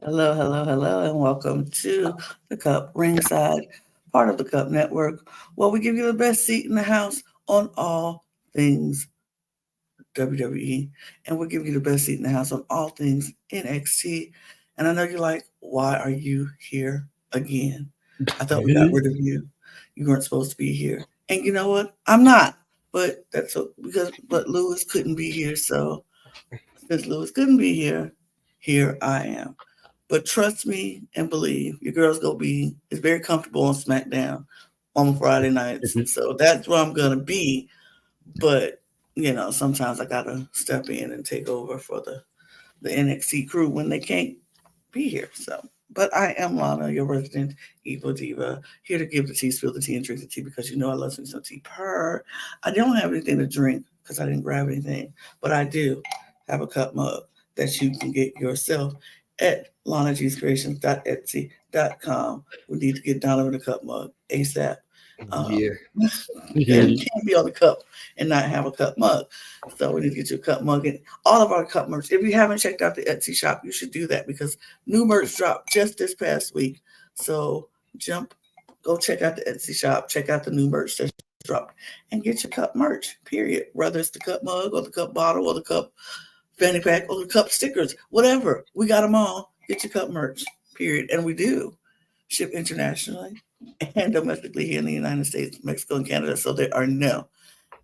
Hello, and welcome to the CUP Ringside, part of the CUP Network, where we give you the best seat in the house on all things WWE, and we'll give you the best seat in the house on all things NXT. And I know you're like, why are you here again? I thought we got rid of you. You weren't supposed to be here. And you know what? I'm not. But but Lewis couldn't be here, so since Lewis couldn't be here, here I am. But trust me and believe, your girl's gonna be is very comfortable on SmackDown on Friday nights. So that's where I'm gonna be. But sometimes I gotta step in and take over for the NXT crew when they can't be here. So but I am Lana, your resident evil diva, here to give the tea, spill the tea, and drink the tea because you know I love me some tea. I don't have anything to drink because I didn't grab anything, but I do have a cup mug that you can get yourself at lanagcreations.etsy.com. We need to get Donovan a cup mug ASAP. Yeah. Um, and you can't be on the cup and not have a cup mug. So we need to get you a cup mug and all of our cup merch. If you haven't checked out the Etsy shop, you should do that because new merch dropped just this past week. So go check out the Etsy shop, check out the new merch that's dropped, and get your cup merch, period. Whether it's the cup mug or the cup bottle or the cup fanny pack or the cup stickers, whatever. We got them all. Get your cup merch, period. And we do ship internationally and domestically here in the United States, Mexico, and Canada. So there are no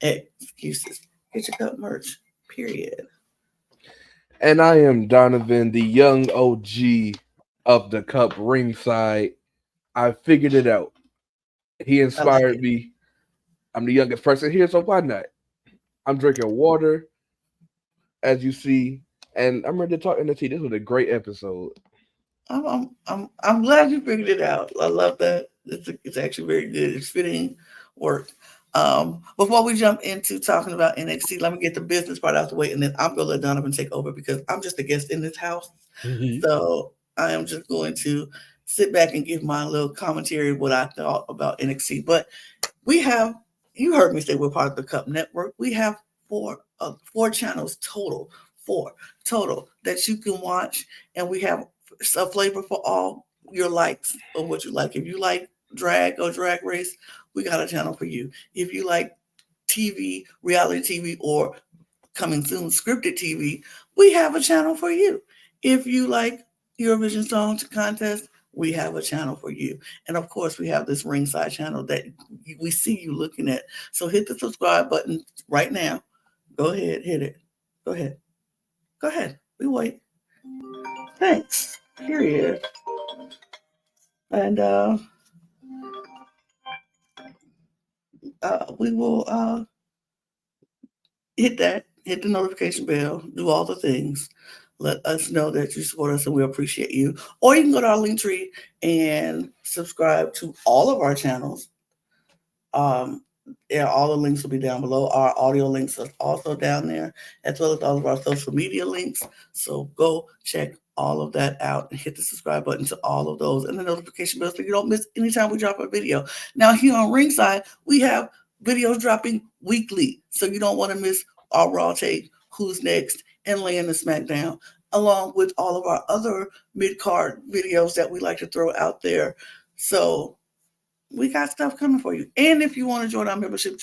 excuses. Get your cup merch, period. And I am Donovan, the young OG of the Cup Ringside. I figured it out. He I like inspired it. me. I'm the youngest person here, so why not? I'm drinking water, as you see, and I'm ready to talk NXT. This was a great episode. I'm glad you figured it out. I love that. It's actually very good. It's fitting work. Before we jump into talking about NXT, let me get the business part out the way, and then I'm gonna let Donovan take over because I'm just a guest in this house. So I am just going to sit back and give my little commentary of what I thought about NXT. But we have, you heard me say we're part of the Cup Network. We have four channels total, four total that you can watch, and we have a flavor for all your likes of what you like. If you like drag or drag race, we got a channel for you. If you like TV, reality TV, or coming soon scripted TV, we have a channel for you. If you like Eurovision Song Contest, we have a channel for you. And of course, we have this Ringside channel that we see you looking at. So hit the subscribe button right now. Go ahead, hit it. Go ahead. Go ahead. We wait. Thanks. Period. And we will hit the notification bell, do all the things. Let us know that you support us and we appreciate you. Or you can go to our link tree and subscribe to all of our channels. Um, yeah, all the links will be down below. Our audio links are also down there, as well as all of our social media links. So go check all of that out and hit the subscribe button to all of those and the notification bell so you don't miss anytime we drop a video. Now, here on Ringside, we have videos dropping weekly. So you don't want to miss our Raw Take, Who's Next, and Laying the SmackDown, along with all of our other mid card videos that we like to throw out there. So we got stuff coming for you. And if you want to join our membership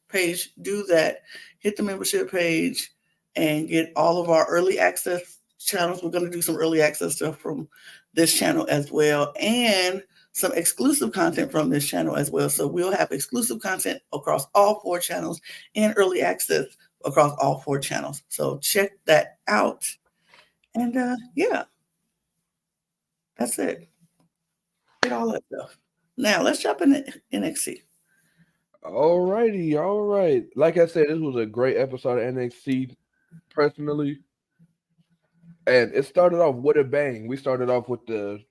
page, do that. Hit the membership page and get all of our early access channels. We're going to do some early access stuff from this channel as well, and some exclusive content from this channel as well. So we'll have exclusive content across all four channels and early access across all four channels. So check that out. And yeah, that's it. Get all that stuff. Now let's jump into NXT. All right. Like I said, this was a great episode of NXT, personally. And it started off with a bang. We started off with the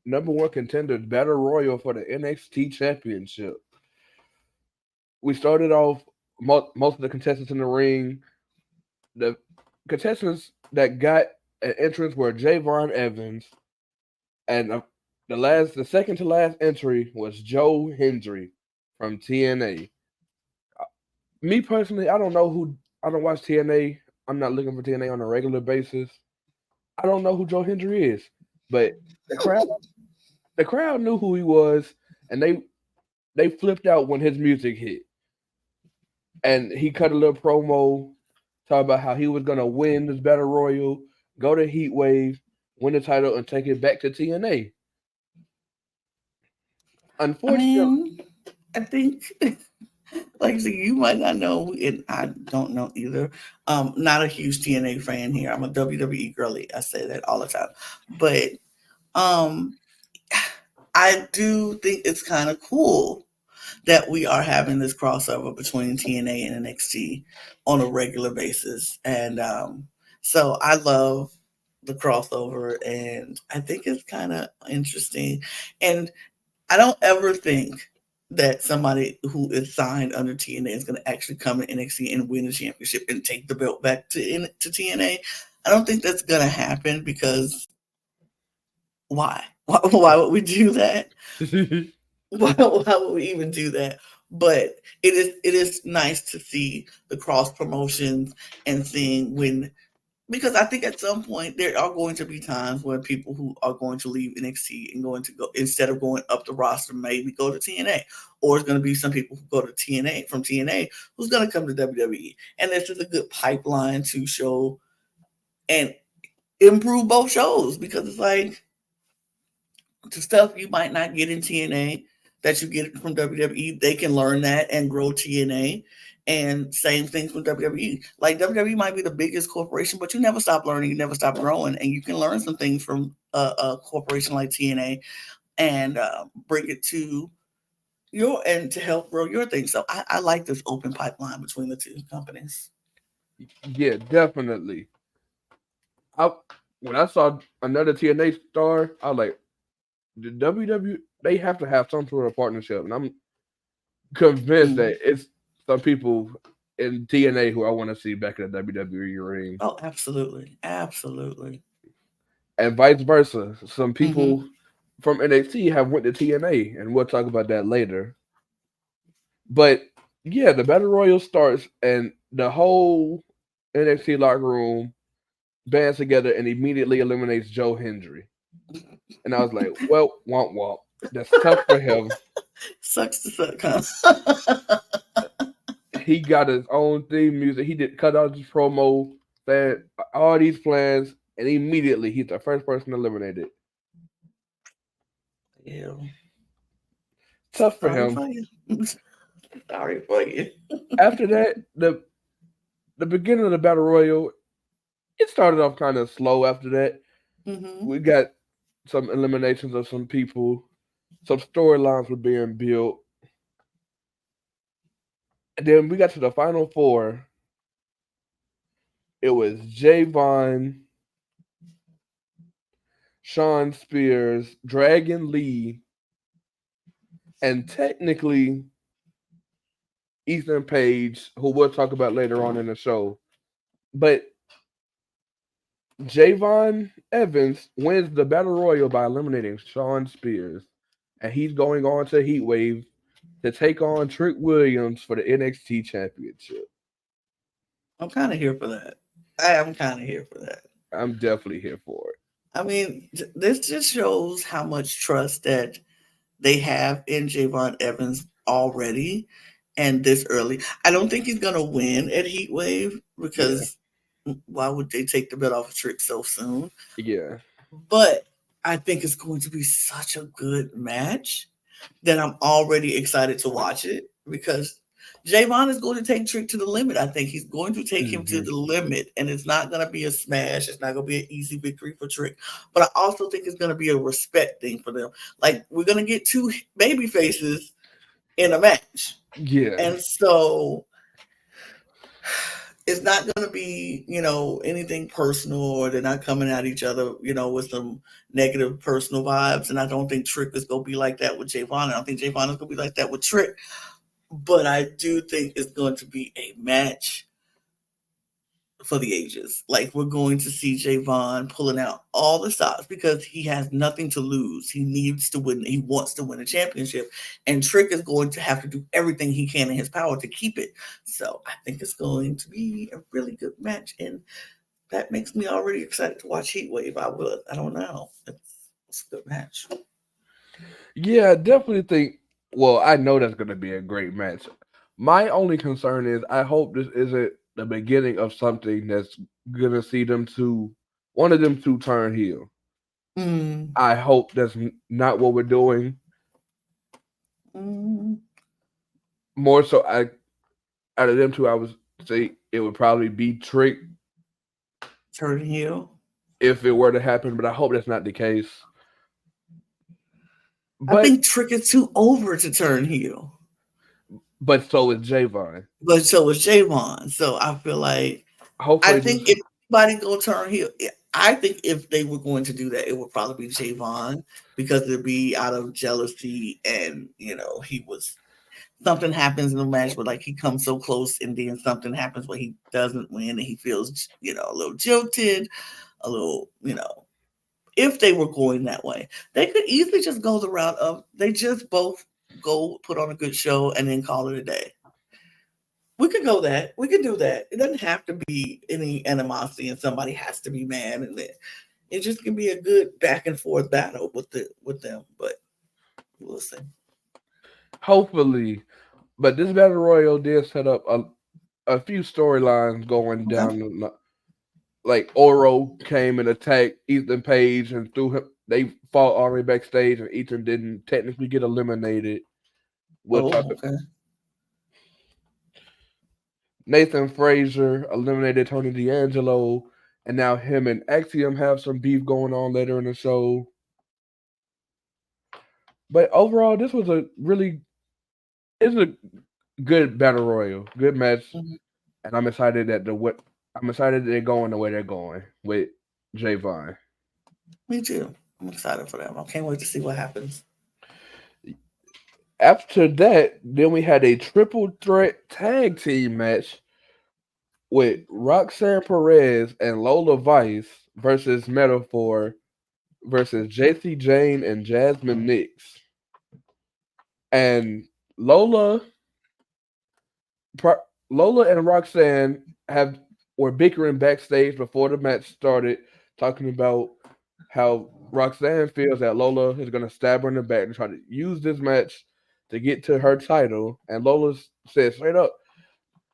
number one contender battle royal for the NXT championship. We started off most of the contestants in the ring. The contestants that got an entrance were Javon Evans, and the second to last entry was Joe Hendry from TNA. Me personally, I don't watch TNA. I'm not looking for TNA on a regular basis. I don't know who Joe Hendry is. But the crowd, the crowd knew who he was, and they flipped out when his music hit. And he cut a little promo talking about how he was gonna win this battle royal, go to Heat Wave, win the title, and take it back to TNA. I Unfortunately, mean, I think, like I said, you might not know, and I don't know either. Not a huge TNA fan here. I'm a WWE girly. I say that all the time. But um, I do think it's kind of cool that we are having this crossover between TNA and NXT on a regular basis. And so I love the crossover, and I think it's kind of interesting. And I don't ever think that somebody who is signed under TNA is going to actually come in NXT and win the championship and take the belt back to TNA. I don't think that's going to happen because why? Why would we do that? Why would we even do that? But it is nice to see the cross promotions and seeing when, because I think at some point there are going to be times when people who are going to leave NXT and going to go, instead of going up the roster, maybe go to TNA, or it's going to be some people who go to TNA from TNA who's going to come to WWE, and this is a good pipeline to show and improve both shows, because it's like the stuff you might not get in TNA that you get from WWE, they can learn that and grow TNA. And same thing with WWE. Like WWE might be the biggest corporation, but you never stop learning, you never stop growing, and you can learn some things from a corporation like TNA and bring it to your and to help grow your thing. So I like this open pipeline between the two companies. yeah, definitely. I when I saw another TNA star, I was like, the WWE they have to have some sort of partnership, and I'm convinced Mhm. that it's some people in TNA who I want to see back in the WWE ring, Oh, absolutely, absolutely. and vice versa. Some Hmm. people from NXT have went to TNA, and we'll talk about that later. But yeah, the battle royal starts, and the whole NXT locker room bands together and immediately eliminates Joe Hendry. And I was like, well, womp womp. That's tough for him. Sucks to suck, huh? He got his own theme music. He did cut out his promo, said all these plans, and immediately he's the first person eliminated. Yeah. Tough for Sorry him. for you. Sorry for you. After that, the beginning of the battle royal, it started off kind of slow. After that, Hmm. we got some eliminations of some people. Some storylines were being built. And then we got to the final four. It was Javon, Sean Spears, Dragon Lee, and technically Ethan Page, who we'll talk about later on in the show. But Javon Evans wins the Battle Royal by eliminating Sean Spears. And he's going on to Heatwave to take on Trick Williams for the NXT Championship. I'm kind of here for that. I am kind of here for that. I'm definitely here for it. I mean, this just shows how much trust that they have in Javon Evans already and this early. I don't think he's going to win at Heatwave Yeah. because why would they take the bet off of Trick so soon? Yeah. But I think it's going to be such a good match that I'm already excited to watch it, because Javon is going to take Trick to the limit. I think he's going to take him to Hmm. the limit, and it's not going to be a smash. It's not going to be an easy victory for Trick, but I also think it's going to be a respect thing for them. Like, we're going to get two baby faces in a match, Yeah. and so it's not going to be, anything personal, or they're not coming at each other, with some negative personal vibes. And I don't think Trick is going to be like that with Javon. I don't think Javon is going to be like that with Trick. But I do think it's going to be a match for the ages. Like, we're going to see Javon pulling out all the stops because he has nothing to lose. He needs to win. He wants to win a championship. And Trick is going to have to do everything he can in his power to keep it. So I think it's going to be a really good match. And that makes me already excited to watch Heatwave. I don't know. It's a good match. Yeah, I definitely think. Well, I know that's going to be a great match. My only concern is I hope this isn't the beginning of something that's going to see them to one of them to turn heel. Mm. I hope that's not what we're doing. Mm. More so, I out of them two, I would say it would probably be Trick Turn heel. if it were to happen, but I hope that's not the case. I But think Trick is too over to turn heel. so is Javon. But so is Javon. So I feel like I Hopefully, think this. if anybody gonna turn heel, I think if they were going to do that, it would probably be Javon because it'd be out of jealousy and he was something happens in the match, but like he comes so close and then something happens where he doesn't win and he feels a little jilted, a little if they were going that way, they could easily just go the route of they just both go put on a good show and then call it a day. We could go that. We could do that. It doesn't have to be any animosity and somebody has to be mad and it just can be a good back and forth battle with them. But we'll see. Hopefully, but this battle royal did set up a few storylines going Okay. down. Like Oro came and attacked Ethan Page and threw him. They fought all the way backstage, and Ethan didn't technically get eliminated. We'll talk. Oh, okay. Nathan Frazier eliminated Tony D'Angelo, and now him and Axiom have some beef going on later in the show. But overall, this was it's a good battle royal, good match, Mhm. and I'm excited that I'm excited that they're going the way they're going with Javon. Me too. I'm excited for them. I can't wait to see what happens. After that, then we had a triple threat tag team match with Roxanne Perez and Lola Vice versus Metaphor versus JC Jane and Jasmine Nix. And Lola, Lola and Roxanne were bickering backstage before the match started, talking about how Roxanne feels that Lola is going to stab her in the back and try to use this match to get to her title. And Lola said straight up,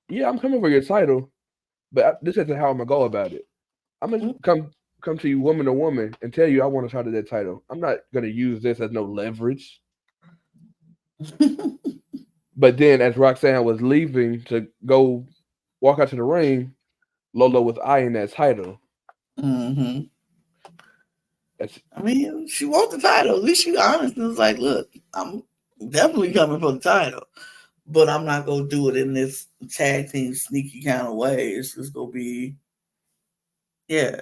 "Yeah, I'm coming for your title, but this isn't how I'm gonna go about it. I'm gonna come to you woman to woman and tell you I want to try to that title. I'm not gonna use this as no leverage." But then, as Roxanne was leaving to go walk out to the ring, Lola was eyeing that title. Hmm. That's, I mean, she wants the title. At least she honest and was like, "Look, I'm definitely coming for the title, but I'm not gonna do it in this tag team sneaky kind of way. It's just gonna be, yeah,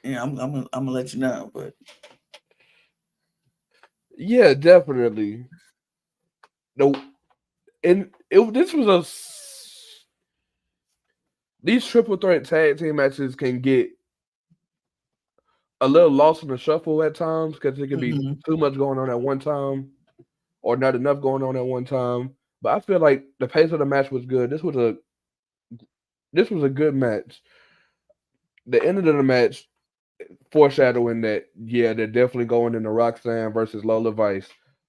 yeah. I'm gonna let you know, but yeah, definitely. No, and this was these triple threat tag team matches can get a little lost in the shuffle at times because it can be mm-hmm. too much going on at one time or not enough going on at one time. But I feel like the pace of the match was good. This was a good match. The end of the match foreshadowing that, yeah, they're definitely going into Roxanne versus Lola Vice.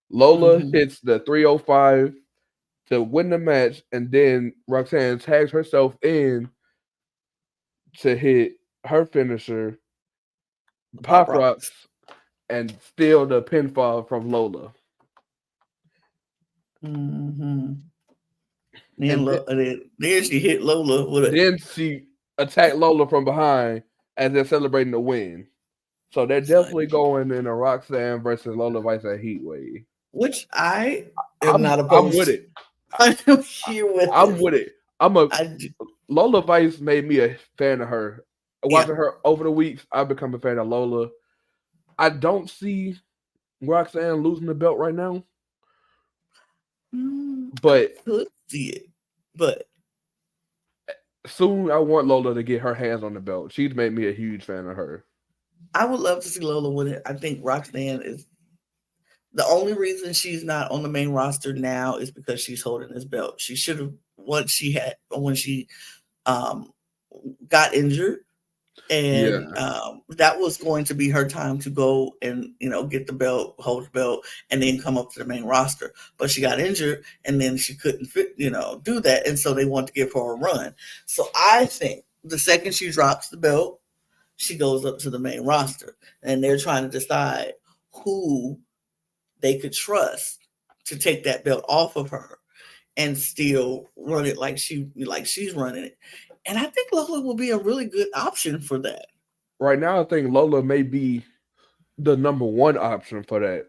Lola Mm-hmm. hits the 305 to win the match, and then Roxanne tags herself in to hit her finisher, The Pop Pop Rocks. Rocks, and steal the pinfall from Lola. Mm-hmm. And Then she hit Lola with then she attacked Lola from behind as they're celebrating the win. So they're definitely a going in a Roxanne versus Lola Vice at Heatwave. which I am not I'm opposed with to. it. I am here with I'm this. with it. I'm a I Lola Vice made me a fan of her. yeah. Watching her over the weeks, I've become a fan of Lola. I don't see Roxanne losing the belt right now, I but could see it, but soon I want Lola to get her hands on the belt. She's made me a huge fan of her. I would love to see Lola win it. I think Roxanne is the only reason she's not on the main roster now is because she's holding this belt. She should have once she had when she um got injured. And Yeah. that was going to be her time to go and get the belt, hold the belt, and then come up to the main roster. But she got injured, and then she couldn't do that, and so they wanted to give her a run. So I think the second she drops the belt, she goes up to the main roster, and they're trying to decide who they could trust to take that belt off of her and still run it like she's running it. And I think Lola will be a really good option for that. Right now, I think Lola may be the number one option for that.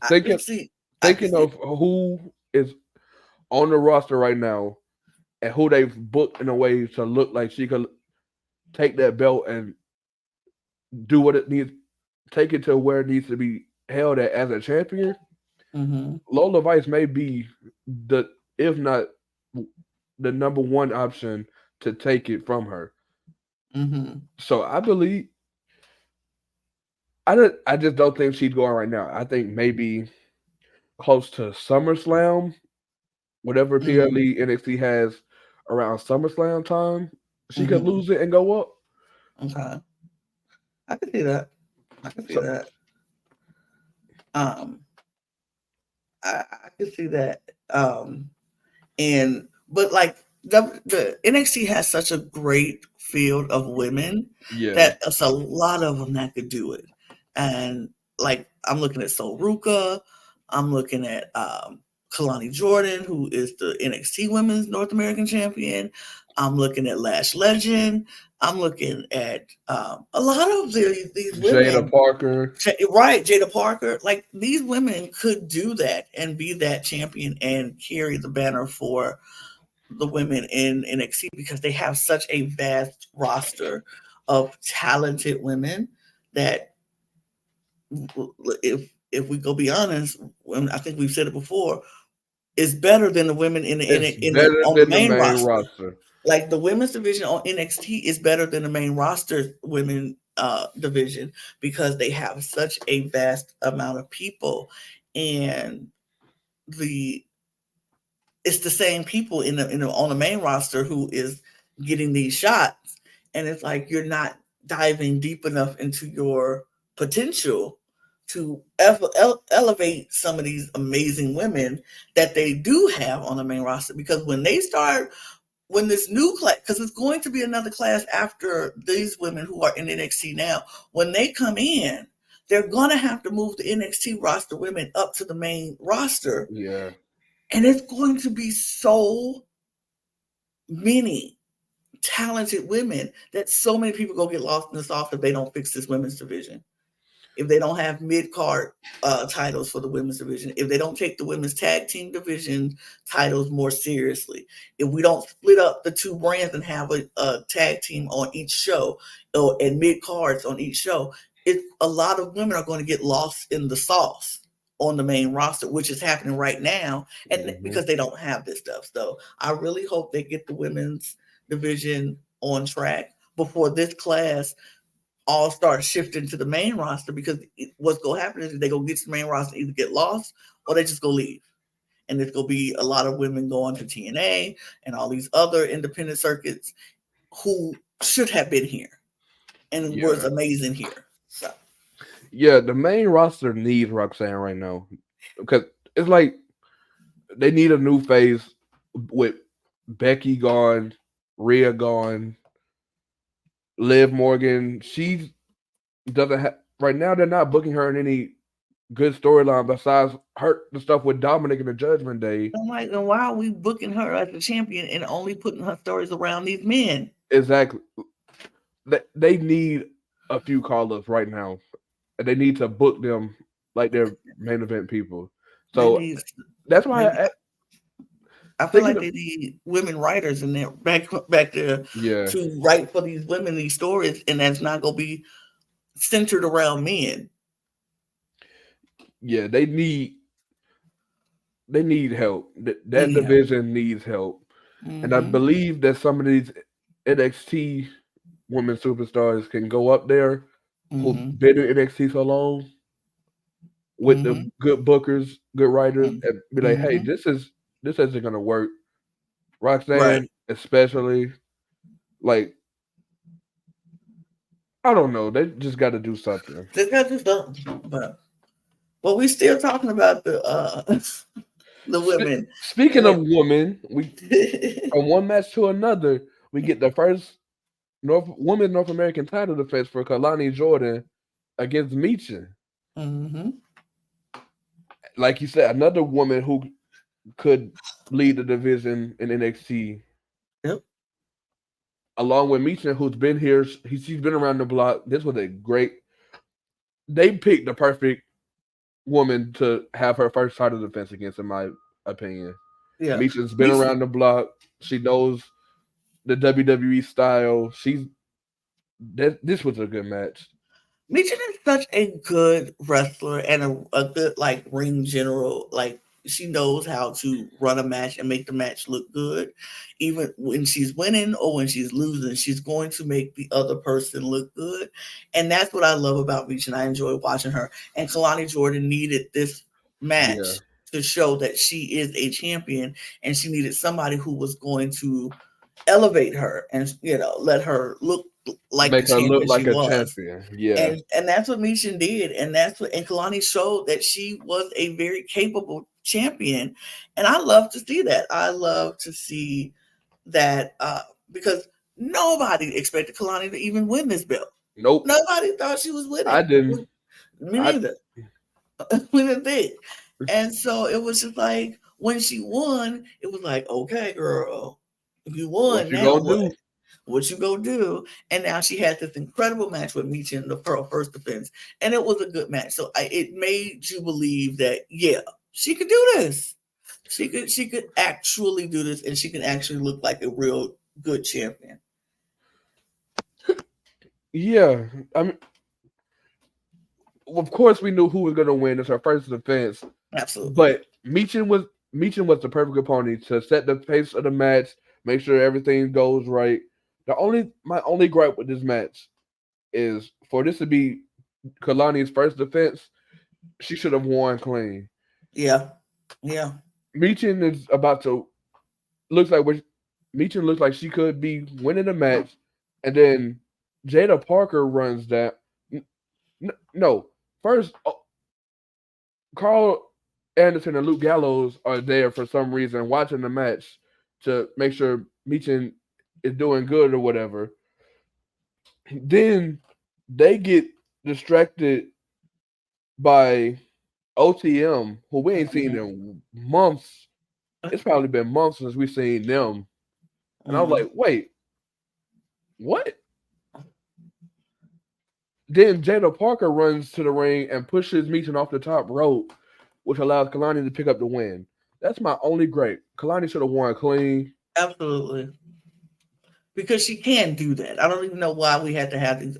I Thinking see. I can thinking see. of who is on the roster right now and who they've booked in a way to look like she could take that belt and do what it needs, take it to where it needs to be held at as a champion. Mm-hmm. Lola Vice may be the, if not the number one option to take it from her. Mm-hmm. So I believe I just don't think she's going right now. I think maybe close to SummerSlam, whatever Mm-hmm. PLE NXT has around SummerSlam time, she could Mm-hmm. lose it and go up. Okay. I can see that. I can see So that. Um, I can see that. And but like the NXT has such a great field of women yeah, that it's a lot of them that could do it. And like I'm looking at Ruka, I'm looking at Kalani Jordan, who is the NXT Women's North American Champion. I'm looking at Lash Legend. I'm looking at a lot of these Jada women. Parker. Right, Jada Parker. Like these women could do that and be that champion and carry the banner for the women in NXT because they have such a vast roster of talented women that if we go be honest, I think we've said it before, is better than the women It's in the better on the than the main main roster. roster. Like the women's division on NXT is better than the main roster women division because they have such a vast amount of people, and the it's the same people on the main roster who is getting these shots, and it's like you're not diving deep enough into your potential to elevate some of these amazing women that they do have on the main roster because when this new class, because it's going to be another class after these women who are in NXT now, when they come in, they're going to have to move the NXT roster women up to the main roster. Yeah. And it's going to be so many talented women that so many people go get lost in the sauce if they don't fix this women's division. If they don't have mid card titles for the women's division, if they don't take the women's tag team division titles more seriously, if we don't split up the two brands and have a tag team on each show and mid cards on each show, a lot of women are going to get lost in the sauce on the main roster, which is happening right now, and Hmm. because they don't have this stuff. So I really hope they get the women's division on track before this class all start shifting to the main roster because what's going to happen is they go get to the main roster, either get lost or they just go leave. And there's going to be a lot of women going to TNA and all these other independent circuits who should have been here and was Yeah. amazing here. So, Yeah, the main roster needs Roxanne right now. Because it's like they need a new phase with Becky gone, Rhea gone, Liv Morgan. She doesn't have right now. They're not booking her in any good storyline besides her the stuff with Dominic and the Judgment Day. I'm like, and why are we booking her as the champion and only putting her stories around these men? Exactly. They need a few call-ups right now, and they need to book them like they're main event people. They So need that's why maybe I feel thinking like of they need women writers in there back there yeah, to write for these women these stories, and that's not gonna be centered around men. yeah, they need help. They That need help. division needs help, and I Mm-hmm. believe that some of these NXT women superstars can go up there who've Mm-hmm. been in NXT so long with Mm-hmm. the good bookers, good writers, and be like, hey, Mm-hmm. this isn't gonna work. Right. Roxanne, especially, like I don't know. They just got to do something. They got to do something. But we still talking about the the women. Speaking of women, we from one match to another, we get the first women's North American title defense for Kalani Jordan against Meechin. Mm-hmm. Like you said, another woman who could lead the division in NXT, Yep. along with Meechin, who's been here. She's been around the block. This was a great. They picked the perfect woman to have her first title defense against, in my opinion. Yeah. Meechin's been around the block. She knows the WWE style. This was a good match. Meechin is such a good wrestler and a good like ring general. Like she knows how to run a match and make the match look good. Even when she's winning or when she's losing, she's going to make the other person look good. And that's what I love about Meechin. I enjoy watching her. And Kalani Jordan needed this Yeah, match to show that she is a champion, and she needed somebody who was going to elevate her and let her look like the make her look champion she like a was. champion. Yeah, And that's what Mishan did, and Kalani showed that she was a very capable champion, and I love to see that. I love to see that because nobody expected Kalani to even win this belt. nope. Nobody thought she was I winning. didn't. Me I neither. We didn't think. And so it was just like when she won, it was like, okay, girl, if you what won, you now gonna what? do? What you go do? And now she had this incredible match with Michi in the first defense, and it was a good match. So it made you believe that yeah, she could do this. She could actually do this, and she can actually look like a real good champion. Yeah, I mean, of course we knew who was gonna win. It's her first defense, Absolutely. but Meechin was the perfect opponent to set the pace of the match, make sure everything goes right. My only gripe with this match is for this to be Kalani's first defense, she should have won clean. Yeah. Yeah. Meechin is about to looks like what Meechin looks like she could be winning the match, and then Jada Parker runs that. No, first Carl Anderson and Luke Gallows are there for some reason watching the match to make sure Meechin is doing good or whatever. Then they get distracted by OTM, who we ain't seen in months. It's probably been months since we've seen them. And I was Mm. like, wait, what? Then Jada Parker runs to the ring and pushes Meechin off the top rope, which allows Kalani to pick up the win. That's my only gripe. Kalani should have won clean. Absolutely. Because she can do that. I don't even know why we had to have these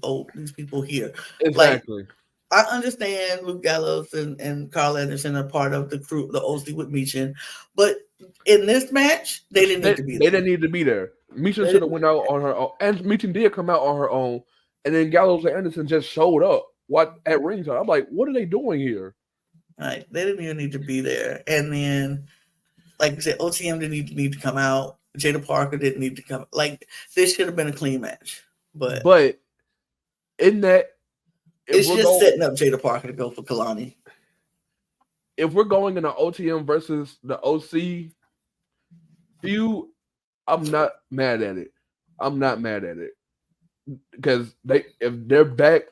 people here. Like Exactly. I understand Luke Gallows and Carl Anderson are part of the crew, the OC with Meechin, but in this match, they didn't They, need to be they there. didn't need to be there. Meechin They should have didn't, went out on her own. And Meechin did come out on her own. And then Gallows and Anderson just showed up at ringside. I'm like, what are they doing here? right? They didn't even need to be there. And then, like I said, OTM didn't need to come out. Jada Parker didn't need to come. Like this should have been a clean match, but But in that, if it's we're just going setting up Jada Parker to go for Kalani. if we're going in an OTM versus the OC feud, I'm not mad at it. I'm not mad at it because if they're back,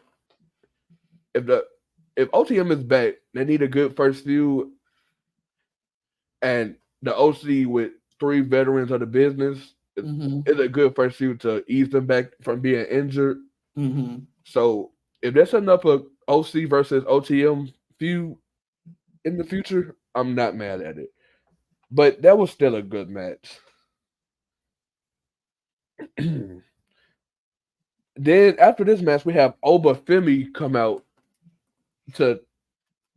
if the if OTM is back, they need a good first feud, and the OC with three veterans of the business Mm-hmm. is a good first feud to ease them back from being injured. Mm-hmm. So if they're setting up a OC versus OTM feud in the future, I'm not mad at it. But that was still a good match. Then after this match, we have Oba Femi come out to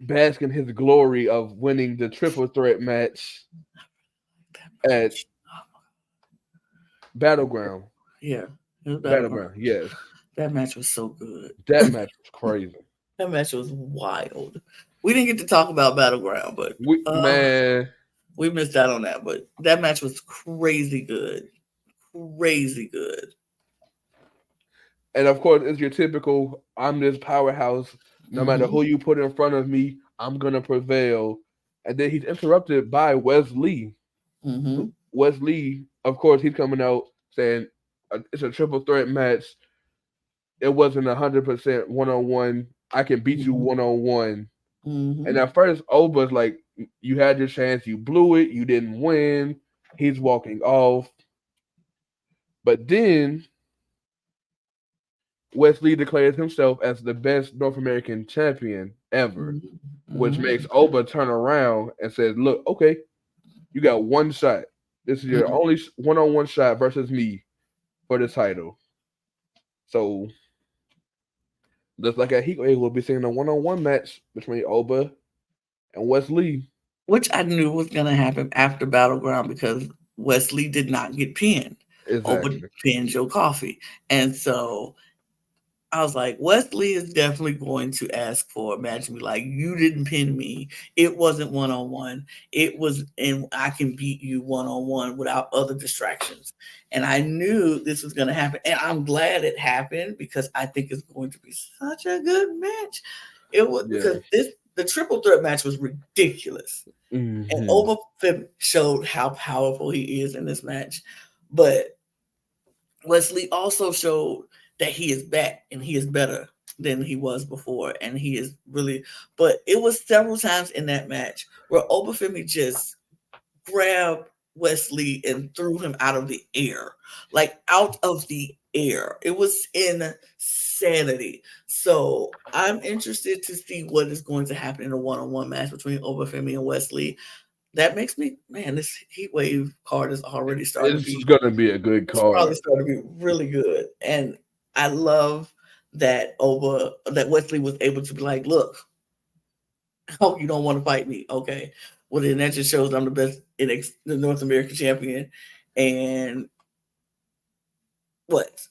bask in his glory of winning the triple threat match at Battleground. Yeah, it was Battleground. Battleground, yes. That match was so good. That match was crazy. That match was wild. We didn't get to talk about Battleground, but Man, we missed out on that. But that match was crazy good. Crazy good. And of course, it's your typical I'm this powerhouse. No matter Mm-hmm. who you put in front of me, I'm gonna prevail. And then he's interrupted by Wesley. Mm-hmm. Wesley, of course, he's coming out saying it's a triple threat match. It wasn't 100% one on one. I can beat you Mm-hmm. one on one. And Mm-hmm. at first, Oba's like, you had your chance, you blew it, you didn't win. He's walking off. But then Wesley declares himself as the best North American champion ever, which Mm-hmm. makes Oba turn around and says, look, okay, you got one shot. This is your Mm-hmm. only one on one shot versus me for the title. So, just like a heat wave, we'll be seeing a one on one match between Oba and Wesley. Which I knew was going to happen after Battleground because Wesley did not get pinned. Oba Exactly. pinned Joe Coffey. And so I was like, Wesley is definitely going to ask for a match and be like, you didn't pin me. It wasn't one on one. It was, and I can beat you one on one without other distractions. And I knew this was going to happen. And I'm glad it happened because I think it's going to be such a good match. It was Yeah. because the triple threat match was ridiculous. And Hmm. Oba showed how powerful he is in this match. But Wesley also showed that he is back and he is better than he was before. And he is really, but it was several times in that match where Obafemi just grabbed Wesley and threw him out of the air, like out of the air. It was insanity. So I'm interested to see what is going to happen in a one-on-one match between Obafemi and Wesley. That makes me, man, this heat wave card is already starting to It's be, going to be a good it's probably card. starting to be really good. And I love that Wesley was able to be like, look, oh, you don't want to fight me. Okay. Well, then that just shows I'm the best the North American champion. And what?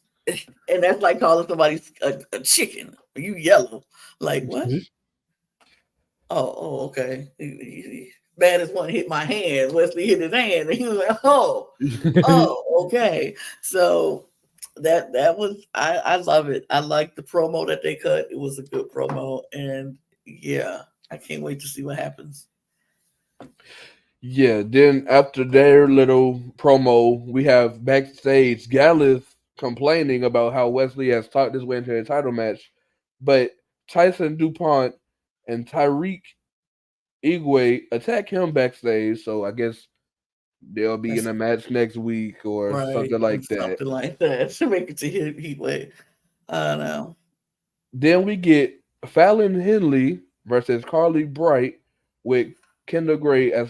And that's like calling somebody a chicken. You yellow. Like, what? Okay. Bad as one hit my hand. Wesley hit his hand, and he was like, okay. So that was I love it. I like the promo that they cut. It was a good promo, and yeah, I can't wait to see what happens. Yeah, then after their little promo, we have backstage Gallus complaining about how Wesley has talked his way into a title match, but Tyson DuPont and Tyreek Igwe attack him backstage, so I guess they'll be in That's a match next week or right, something like that. something like that to make it to heat wave. I don't know. Then we get Fallon Henley versus Carly Bright with Kendall Gray as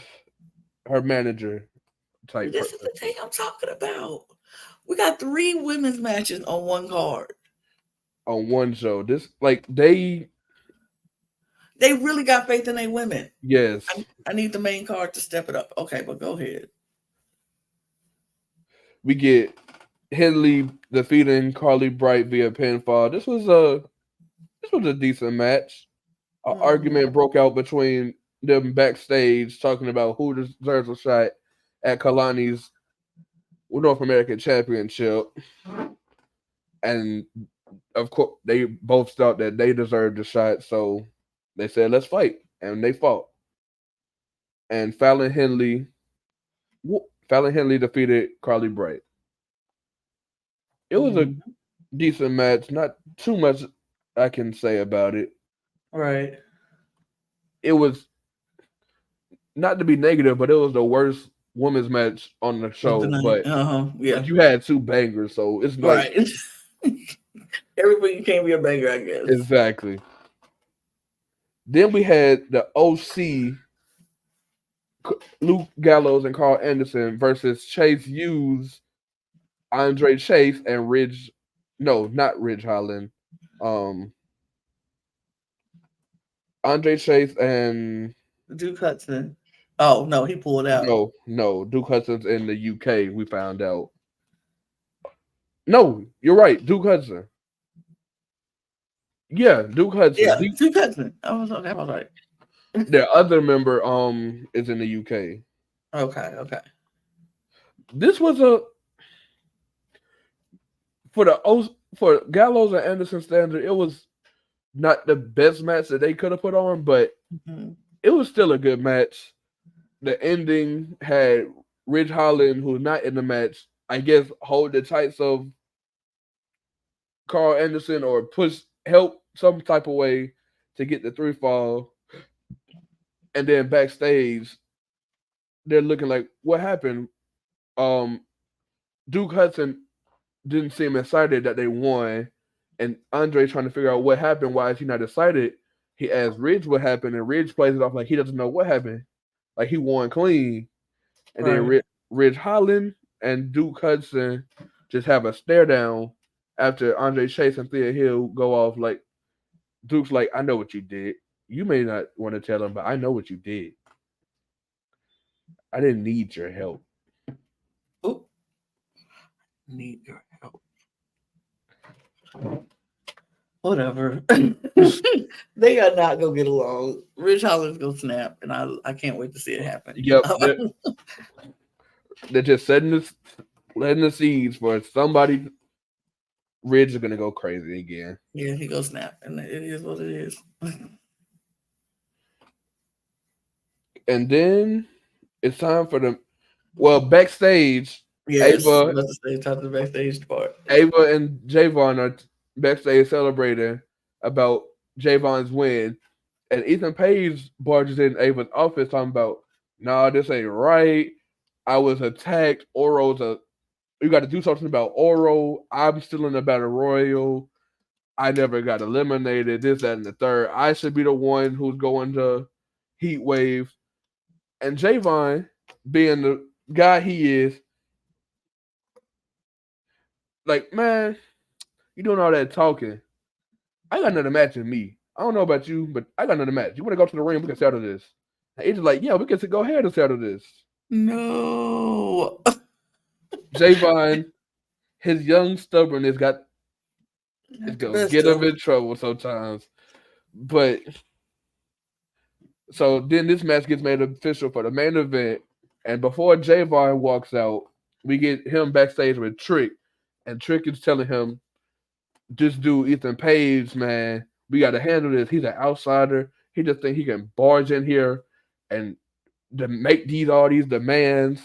her manager type This is person the thing I'm talking about. We got 3 women's matches on one card. on one show. This They really got faith in their women. yes. I need the main card to step it up. Okay, but go ahead. We get Henley defeating Carly Bright via pinfall. This was a decent match. An Mhm. argument broke out between them backstage talking about who deserves a shot at Kalani's North American Championship, and of course they both thought that they deserved the shot, so they said let's fight, and they fought. And Fallon Henley defeated Carly Bright. It was a Mhm. decent match. Not too much I can say about it. Right. It was not to be negative, but it was the worst women's match on the Of the show. night. But Yeah. you had two bangers, so it's like Right. Everything can't be a banger, I guess. exactly. Then we had the OC, Luke Gallows and Carl Anderson versus Chase Hughes, Andre Chase, and Ridge. No, not Ridge Holland. Um, Andre Chase and Duke Hudson. Oh no, he pulled out. no, Duke Hudson's in the UK. We found out. No, you're right, Duke Hudson. Yeah, Duke Hudson. Yeah, Duke Hudson. I was okay. I was right. Their other member is in the UK. Okay. Okay. This was a for the for Gallows and Anderson standard, it was not the best match that they could have put on, but Mhm. it was still a good match. The ending had Ridge Holland, who's not in the match, I guess, hold the tights of Carl Anderson or push help some type of way to get the 3 fall. And then backstage, they're looking like, what happened? Um, Duke Hudson didn't seem excited that they won, and Andre trying to figure out what happened. Why is he not excited? He asked Ridge what happened, and Ridge plays it off like he doesn't know what happened, like he won clean. And then Right. Ridge Holland and Duke Hudson just have a stare down after Andre Chase and Thea Hill go off. Like Duke's like, I know what you did. You may not want to tell him, but I know what you did. I didn't need your help. Oh, need your help. Whatever. They are not gonna get along. Rich Holland's gonna snap, and I can't wait to see it happen. Yep, they're just letting the seeds for somebody. Ridge is gonna go crazy again. Yeah, he goes snap, and it is what it is. And then it's time for the backstage. Yes, Ava, let's say top of the backstage part. Ava and Javon are backstage celebrating about Javon's win, and Ethan Page barges in Ava's office talking about, "Nah, this ain't right. I was attacked. Oro's a. You got to do something about Oro. I'm still in the battle royal. I never got eliminated. This, that, and the third. I should be the one who's going to Heat Wave." And Javon, being the guy he is, like, man, you doing all that talking. I got another match in me. I don't know about you, but I got another match. You want to go to the ring? We can settle this. And Adrian's like, yeah, we can go ahead and settle this. No. Javon, his young stubbornness it's gonna Best get him of. in trouble sometimes. But so then this match gets made official for the main event. And before Javon walks out, we get him backstage with Trick. And Trick is telling him, this dude, Ethan Page, man, we got to handle this. He's an outsider. He just think he can barge in here and to make all these demands.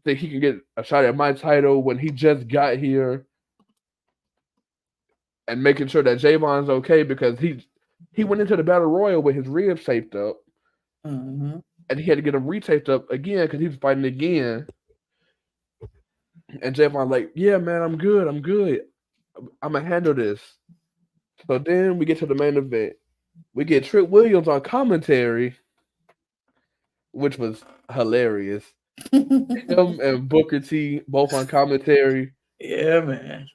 Think he can get a shot at my title when he just got here, and making sure that Javon's okay because he went into the battle royal with his ribs taped up, Mm-hmm. and he had to get them retaped up again because he was fighting again. And Javon like, yeah, man, I'm good. I'm gonna handle this. So then we get to the main event. We get Trick Williams on commentary, which was hilarious. Him and Booker T both on commentary. Yeah, man.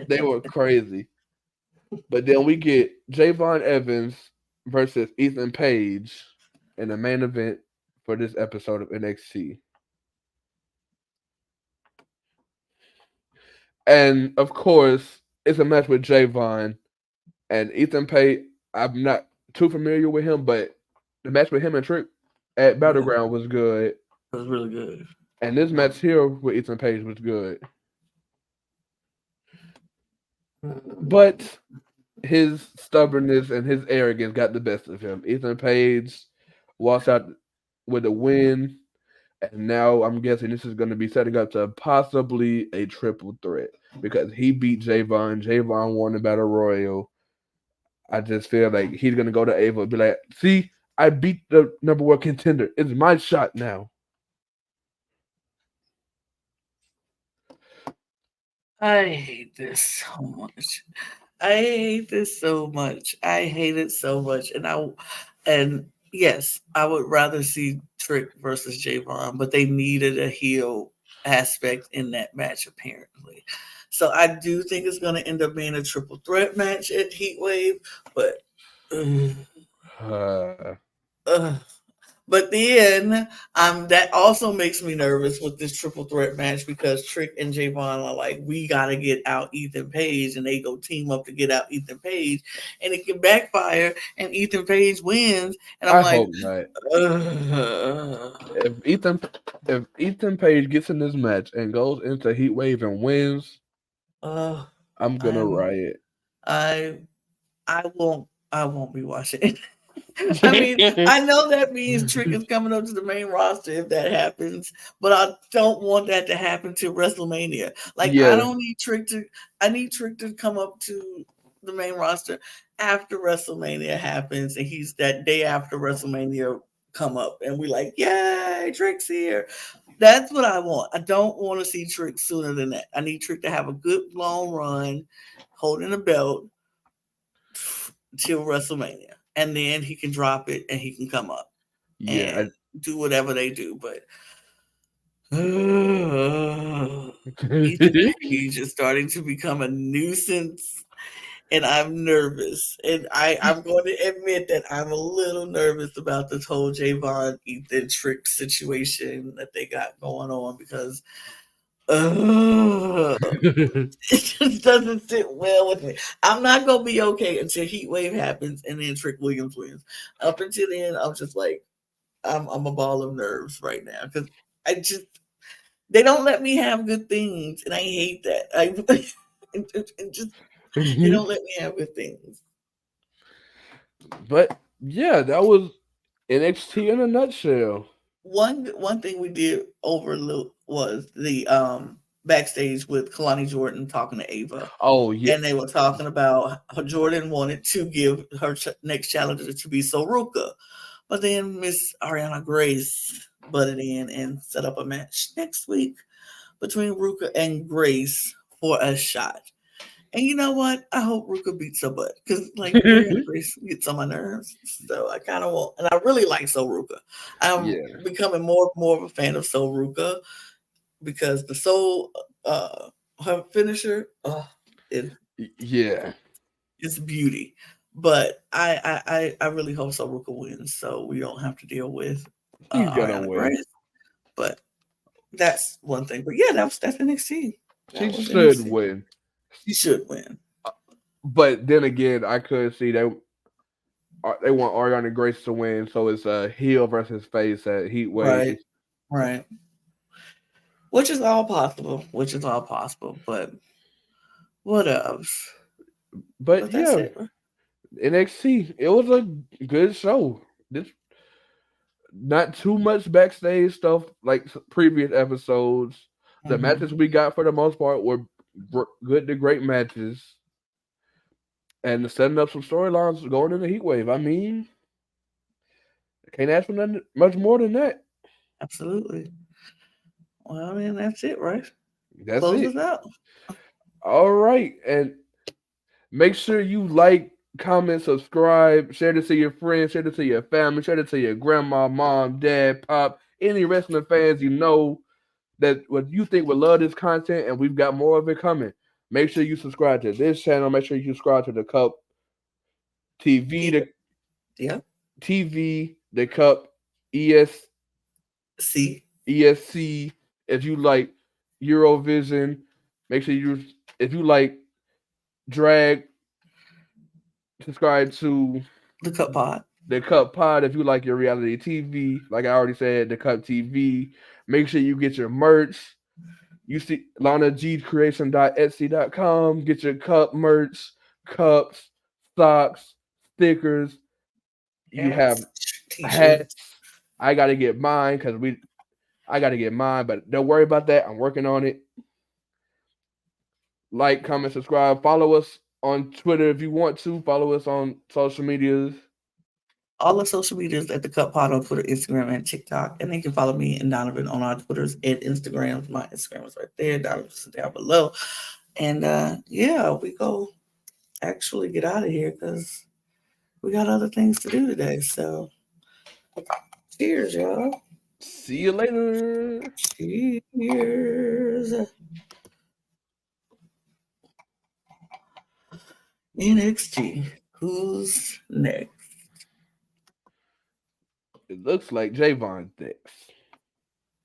They were crazy. But then we get Javon Evans versus Ethan Page in the main event for this episode of NXT. And of course, it's a match with Javon and Ethan Page. I'm not too familiar with him, but the match with him and Trick at Yeah, it Battleground was good. was really good. And this match here with Ethan Page was good. But his stubbornness and his arrogance got the best of him. Ethan Page walks out with a win, and now I'm guessing this is going to be setting up to possibly a triple threat because he beat Javon. Javon won the Battle Royal. I just feel like he's going to go to Ava and be like, see, I beat the number one contender. It's my shot now. I hate this so much. I hate this so much. I hate it so much. And yes, I would rather see Trick versus Javon, but they needed a heel aspect in that match apparently. So I do think it's going to end up being a triple threat match at Heatwave, but Uh, uh, but then that also makes me nervous with this triple threat match because Trick and Javon are like, we gotta get out Ethan Page, and they go team up to get out Ethan Page, and it can backfire, and Ethan Page wins, and I'm I like, hope not. uh, If Ethan Page gets in this match and goes into Heat Wave and wins, uh, I'm gonna riot. I I won't be watching it. I mean, I know that means Trick is coming up to the main roster if that happens, but I don't want that to happen to WrestleMania. Like I Yeah, don't need Trick to I need Trick to come up to the main roster after WrestleMania happens and he's that day after WrestleMania come up and we like, yay, Trick's here. That's what I want. I don't want to see Trick sooner than that. I need Trick to have a good long run holding a belt till WrestleMania, and then he can drop it and he can come up yeah. and do whatever they do. But Ethan Page is starting to become a nuisance, and I'm nervous. And I'm going to admit that I'm a little nervous about this whole Javon Ethan Trick situation that they got going on because it just doesn't sit well with me. I'm not gonna be okay until Heat Wave happens and then Trick Williams wins. Up until then, I'm just like I'm a ball of nerves right now because I just they don't let me have good things, and I hate that. And just they don't let me have good things. But yeah, that was NXT in a nutshell. One thing we did overlook was the backstage with Kalani Jordan talking to Ava. Oh yeah. And they were talking about how Jordan wanted to give her next challenger to be Soruka. But then Miss Ariana Grace butted in and set up a match next week between Ruka and Grace for a shot. And you know what? I hope Ruka beats her butt because, like, Ariana Grace gets on my nerves. So I kind of want, and I really like Soruka. I'm Yeah. becoming more and more of a fan of Soruka because the Soul, her finisher, is Yeah. it's beauty. But I really hope Soruka wins, so we don't have to deal with She's gonna Ariana win. Grace. But that's one thing. But yeah, that's NXT. She That was should NXT. win. She should win. But then again, I could see they want Ariana Grace to win, so it's a heel versus face at Heat Right. Wave. Right. Which is all possible. Which is all possible. But what else? But But that's yeah, it. Right? NXT, it was a good show. This not too much backstage stuff like previous episodes. The matches Mm-hmm. we got for the most part were good to great matches, and setting up some storylines going into Heat Wave. I mean, can't ask for nothing much more than that. Absolutely. Well, then that's it, right? That's Close it. us out. All right, and make sure you like, comment, subscribe, share this to your friends, share this to your family, share this to your grandma, mom, dad, pop, any wrestling fans you know that what you think would love this content, and we've got more of it coming. Make sure you subscribe to this channel. Make sure you subscribe to the Cup TV, Yeah. the Yeah. TV, the Cup ES See. ESC. If you like Eurovision, make sure you if you like drag, subscribe to The Cup Pod. the Cup Pod. If you like your reality TV, like I already said, the Cup TV. Make sure you get your merch. You see lanagcreation.etsy.com. Get your cup merch, cups, socks, stickers. You have Hats. hats. T-shirts. I gotta get mine I gotta get mine, but don't worry about that. I'm working on it. Like, comment, subscribe. Follow us on Twitter if you want to. Follow us on social medias. All the social medias at the Cup Pod on Twitter, Instagram, and TikTok. And you can follow me and Donovan on our Twitters and Instagrams. My Instagram is right there. Donovan's down below. And yeah, we go actually get out of here because we got other things to do today. So cheers, y'all. See you later. Cheers. NXT. Who's next? It looks like Javon thinks.